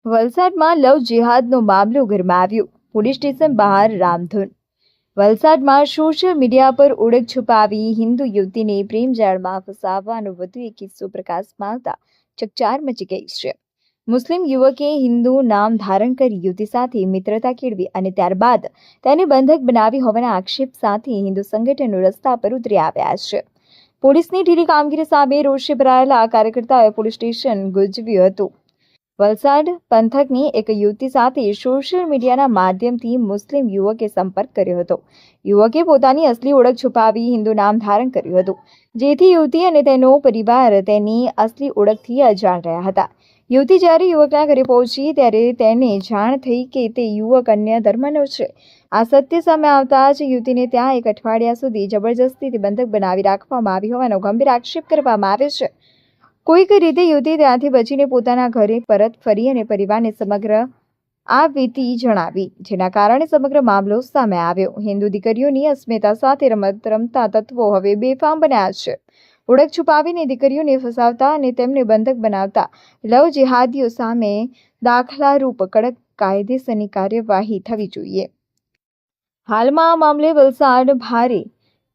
વલસાડમાં લવ જિહાદનો મામલો ગરમાવ્યો. Police station બહાર રામધૂન. વલસાડમાં સોશિયલ મીડિયા પર ઓળખ છુપાવી હિન્દુ યુવતીને પ્રેમ જાળમાં ફસાવવાનો વધુ એક કિસ્સો પ્રકાશમાં આવતા ચકચાર મચી ગઈ છે. મુસ્લિમ યુવકે હિન્દુ નામ ધારણ કરી યુવતી સાથે મિત્રતા કેળવી અને ત્યારબાદ તેને બંધક બનાવી હોવાના આક્ષેપ સાથે હિન્દુ સંગઠનો રસ્તા પર ઉતરી આવ્યા છે. પોલીસની ઢીલી કામગીરી સામે રોષે ભરાયેલા કાર્યકર્તાઓએ પોલીસ સ્ટેશન ગુંજવ્યું હતું. વલસાડ પંથકની એક યુવતી સાથે સોશિયલ મીડિયાના માધ્યમથી મુસ્લિમ યુવકે સંપર્ક કર્યો હતો. યુવકે પોતાની અસલી ઓળખ છુપાવી હિન્દુ નામ ધારણ કર્યું હતું, જેથી યુવતી અને તેનો પરિવાર તેની અસલી ઓળખથી અજાણ રહ્યા હતા. યુવતી જ્યારે યુવકના ઘરે પહોંચી ત્યારે તેને જાણ થઈ કે તે યુવક અન્ય ધર્મનો છે. આ સત્ય સામે આવતા જ યુવતીને ત્યાં એક અઠવાડિયા સુધી જબરજસ્તીથી બંધક બનાવી રાખવામાં આવી હોવાનો ગંભીર આક્ષેપ કરવામાં આવ્યો છે. કોઈક રીતે યુવતી ત્યાંથી બચીને પોતાના ઘરે પરત ફરી અને પરિવારને સમગ્ર આ વીતી જણાવી, જેના કારણે સમગ્ર મામલો સામે આવ્યો. હિન્દુ દીકરીઓની અસ્મિતા સાથે રમત રમતા તત્વો હવે બેફામ બન્યા છે. ઓળખ છુપાવીને દીકરીઓને ફસાવતા અને તેમને બંધક બનાવતા લવ જિહાદીઓ સામે દાખલારૂપ કડક કાયદેસરની કાર્યવાહી થવી જોઈએ. હાલમાં આ મામલે વલસાડ ભારે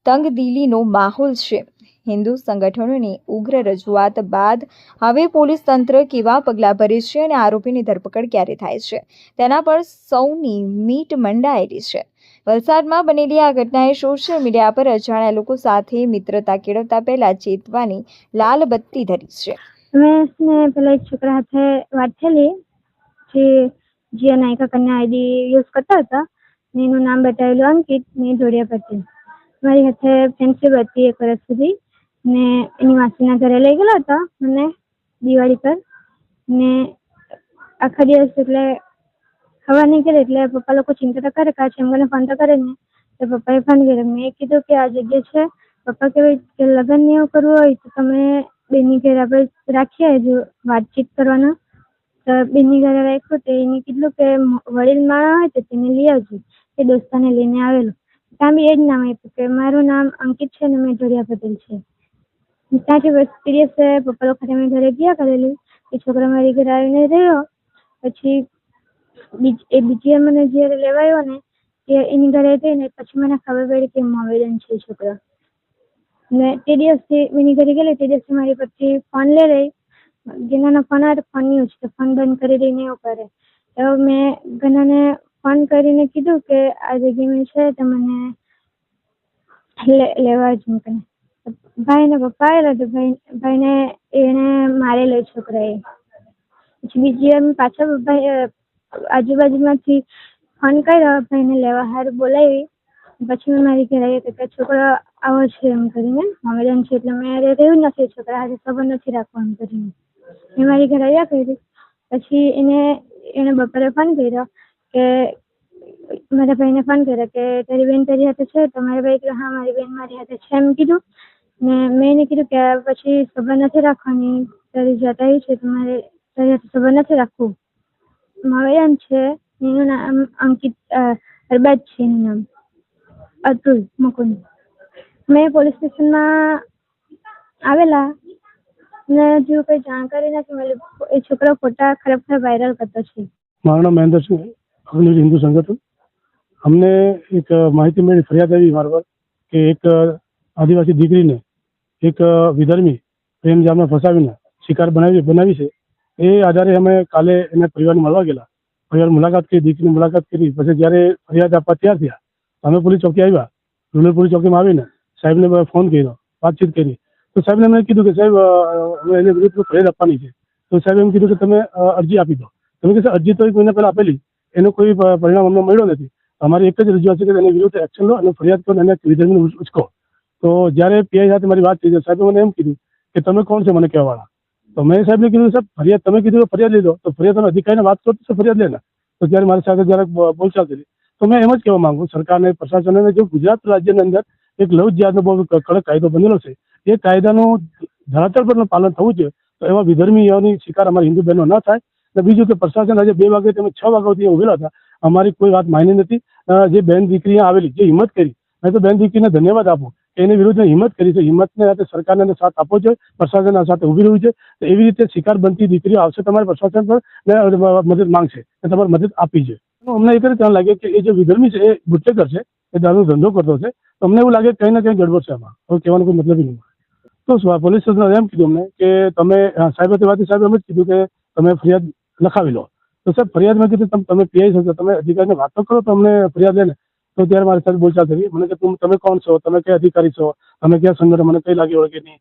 તંગદિલીનો માહોલ છે. હિન્દુ સંગઠનોની ઉગ્ર રજૂઆત બાદ હવે પોલીસ તંત્ર કેવા પગલાં ભરે છે અને આરોપીની ધરપકડ ક્યારે થાય છે તેના પર સૌની મીટ મંડાયેલી છે. વલસાડમાં બનેલી આ ઘટનાએ સોશિયલ મીડિયા પર અજાણ્યા લોકો સાથે મિત્રતા કેળવતા પહેલા ચેતવાની લાલ બત્તી ધરી છે. મેં પેલા એક છોકરા સાથે વાત થયેલી જે નાયકા કન્યા આઈડી યુઝ કરતા હતા. એનું નામ બતાવેલું અંકિત ને જોડિયા પટેલ. મારી સાથે ફ્રેન્ડશીપ હતી 1 વર્ષ સુધી ને એની માસીના ઘરે લઈ ગયેલા હતા મને દિવાળી પર ને આખા દિવસ એટલે ખબર નહીં કરે એટલે પપ્પા લોકો ચિંતા કરે કે છે એમ કરીને ફોન તો કરે ને તો પપ્પાએ ફોન કર્યો. મેં કીધું કે આ જગ્યા છે. પપ્પા કહેવાય કે લગ્ન ને એવું કરવું હોય તો તમે બેનની ઘરે આપણે રાખીએ જો વાતચીત કરવાનો તો બેનની ઘરે રાખ્યું તો એને કીધું કે વડીલ માણસ હોય તો તેને લઈ આવજો. એ દોસ્તાને લઈને આવેલો ત્યાં બી એ જ નામ આપ્યું કે મારું નામ અંકિત છે ને મેં જોડિયા પટેલ છે. ત્યાંથી બસ દિવસે પપ્પા લોકો મેં ઘરે ગયા કરેલી. એ છોકરા મારી ઘરે આવીને રહ્યો. પછી બીજી મને જ્યારે લેવાયો ને તે એની ઘરે હતી ને પછી મને ખબર પડી કે મોમેડન છે છોકરો. ને તે દિવસથી એની ઘરે ગયેલી તે દિવસે મારી પછી ફોન લઈ રહી. જેનાનો ફોન આવે તો ફોન નહીં ઉચકે, ફોન બંધ કરી દઈને એવું કરે. તો મેં ઘણાને ફોન કરીને કીધું કે આ જગ્યાએ છે તો મને લેવા જ મૂકે. ભાઈને પપ્પા આવેલા તો ભાઈને એને મારેલો છોકરાએ. પછી બીજી વાર પાછા ભાઈ આજુબાજુમાંથી ફોન કર્યો, ભાઈને લેવા હારું બોલાવી. પછી મેં મારી ઘરે આવી કે છોકરો આવો છે એમ કરીને મોમેડન છે એટલે મેં રહ્યું નથી છોકરા હાથે સંબંધ નથી રાખવો એમ કરીને મેં મારી ઘરે આવ્યા કરી. પછી એને બપોરે ફોન કર્યો કે મારા ભાઈને ફોન કર્યો કે તારી બેન તારી હાથે છે તો મારા ભાઈ કહ્યું હા મારી બેન મારી હાથે છે એમ કીધું. ને મેં એને કીધું કે પછી સંબંધ નથી રાખવાની, તારી જાત આવી છે તમારે તારી હાથે સંબંધ નથી રાખવું. મોમેડન છે એનું નામ અંકિત અરબાજ છે એનું નામ અતુલ મુકુંદ. મેં પોલીસ સ્ટેશનમાં આવેલા ને હજુ કંઈ જાણકારી નથી મળી. એ છોકરો ફોટા ખરેખર વાયરલ કરતો છે. મારું નામ મહેન્દ્ર સિંહ, અગ્નિવીર હિન્દુ સંગઠન. અમને એક માહિતી મળી, ફરિયાદ આવી મારા પર કે એક આદિવાસી દીકરીને એક વિધર્મી પ્રેમ જાળમાં ફસાવીને શિકાર બનાવી છે. એ આધારે અમે કાલે એના પરિવારને મળવા ગયેલા. પરિવાર મુલાકાત કરી, દીકરીની મુલાકાત કરી. પછી જ્યારે ફરિયાદ આપવા તૈયાર થયા અમે પોલીસ ચોકી આવ્યા. રૂરલ પોલીસ ચોકીમાં આવીને સાહેબને ફોન કર્યો, વાતચીત કરી. તો સાહેબને મેં કીધું કે સાહેબ અમે એને વિરુદ્ધ ફરિયાદ આપવાની છે. તો સાહેબ એમ કીધું કે તમે અરજી આપી દો. તમે કે સર અરજી તો 1 મહિના પહેલા આપેલી, એનો કોઈ પરિણામ અમને મળ્યો નથી. અમારી એક જ રજૂઆત છે કે એની વિરુદ્ધ એક્શન લો અને ફરિયાદ કરો અને વિધર્મીને ઉચકો. તો જ્યારે પીઆઈ સાથે મારી વાત થઈ, સાહેબે મને એમ કીધું કે તમે કોણ છે મને કહેવાવાળા. તો મેં સાહેબને કીધું સાહેબ ફરિયાદ તમે કીધું કે ફરિયાદ લીધો તો ફરિયાદ તમે અધિકારીને વાત કરો તો ફરિયાદ લેના. તો ત્યારે મારી સાથે જ્યારે બોલચાલ કરી તો મેં એમ જ કહેવા માંગુ સરકારને, પ્રશાસનને, જો ગુજરાત રાજ્યની અંદર એક લવ જિહાદનો બહુ કડક કાયદો બનેલો છે, એ કાયદાનું ધરાતલ પર પાલન થવું જોઈએ. તો એવા વિધર્મીઓની શિકાર અમારી હિન્દુ બહેનો ન થાય. અને બીજું કે પ્રશાસન આજે 2 વાગે તમે 6 વાગ્યાથી ઉભેલા હતા, અમારી કોઈ વાત માની નથી. જે બેન દીકરી આવેલી, જે હિંમત કરી, મેં તો બેન દીકરીને ધન્યવાદ આપું કે એની વિરુદ્ધ હિંમત કરી છે, હિંમતને સાથે સરકારને સાથ આપવો જોઈએ, પ્રશાસનના સાથે ઊભી રહેવું છે. તો એવી રીતે શિકાર બનતી દીકરીઓ આવશે તમારે પ્રશાસન પર ને મદદ માંગશે ને તમારે મદદ આપવી છે. અમને એ કરી લાગે કે એ જે વિધર્મી છે એ બુટલેગર છે, એ દારૂ ધંધો કરતો છે. તો અમને એવું લાગે કે કંઈ ને કંઈ ગડબડ છે આમાં. હવે કહેવાનો કોઈ મતલબ નહીં. તો પોલીસ સ્ટેશન એમ કીધું અમને કે તમે સાહેબ સાહેબ એમ જ કીધું કે તમે ફરિયાદ લખાવી લો. તો સાહેબ ફરિયાદમાં કીધું તમે પીઆઈ છો, તમે અધિકારીને વાત તો કરો તો અમને ફરિયાદ લે ને. તો ત્યારે મારી સાથે બોલચાલ કરી. મને કે તમે કોણ છો, તમે કયા અધિકારી છો, તમે ક્યાં સંગઠન, મને કઈ લાગી ઓળખે નહીં.